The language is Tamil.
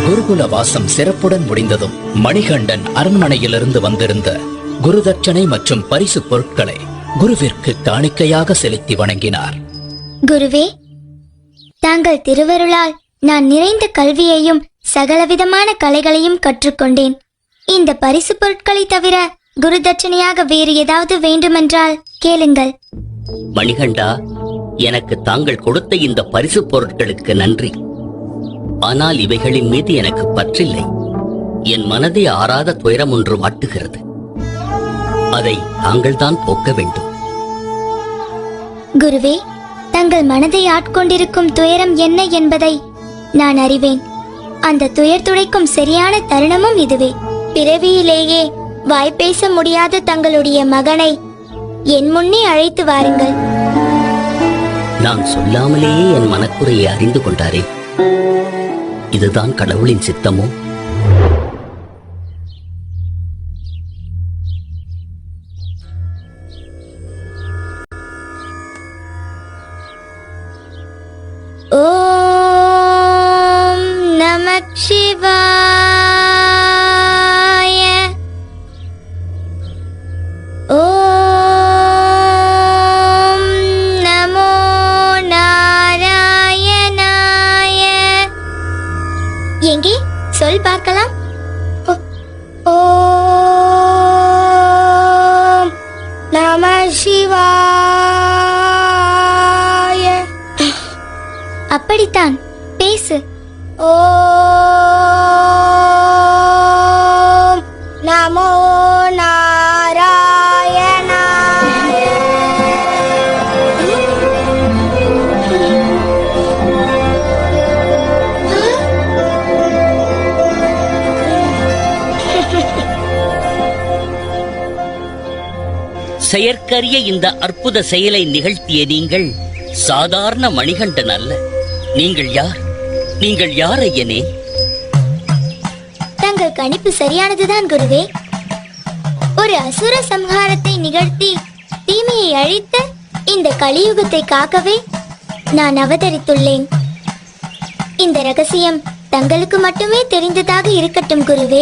குருகுல வாசம் சிறப்புடன் முடிந்ததும் மணிகண்டன் அரண்மனையிலிருந்து வந்திருந்த குருதட்சணை மற்றும் பரிசு பொருட்களை குருவிற்கு காணிக்கையாக செலுத்தி வணங்கினார். குருவே, தாங்கள் திருவருளால் நான் நிறைந்த கல்வியையும் சகலவிதமான கலைகளையும் கற்றுக்கொண்டேன். இந்த பரிசு பொருட்களை தவிர குருதட்சணையாக வேறு ஏதாவது வேண்டுமென்றால் கேளுங்கள். மணிகண்டா, எனக்கு தாங்கள் கொடுத்த இந்த பரிசு பொருட்களுக்கு நன்றி. ஆனால் இவைகளின் மீது எனக்கு பற்றில்லை. என் மனதை ஆறாத துயரம் ஒன்று வாட்டுகிறது. அதை தாங்கள் தான் போக்க வேண்டும். குருவே, தங்கள் மனதை ஆட்கொண்டிருக்கும் துயரம் என்ன என்பதை நான் அறிவேன். அந்த துயர் துடைக்கும் சரியான தருணமும் இதுவே. பிறவியிலேயே வாய்ப்பேச முடியாத தங்களுடைய மகனை என் முன்னே அழைத்து வாருங்கள். நான் சொல்லாமலேயே என் மனக்குறையை அறிந்து கொண்டாரே. இதுதான் கடவுளின் சித்தமோ? ஓம் நமக் சிவாய. ஓம் நமோ நாராயணாய. எங்கே சொல் பார்க்கலாம். ஓம் நம சிவாய. அப்படித்தான், பேசு. ஓம் நமோ நாராயணாய. செயற்கரிய இந்த அற்புத செயலை நிகழ்த்திய நீங்கள் சாதாரண மணிகண்டன் அல்ல. நீங்கள் யார்? நீங்கள் யார் ஐயனே? தங்கள் கணிப்பு சரியானதுதான் குருவே. ஒரு அசுர சம்ஹாரத்தை நிகழ்த்தி தீமையை அழித்த இந்த கலியுகத்தை காக்கவே நான் அவதரித்துள்ளேன். இந்த ரகசியம் தங்களுக்கு மட்டுமே தெரிந்ததாக இருக்கட்டும் குருவே.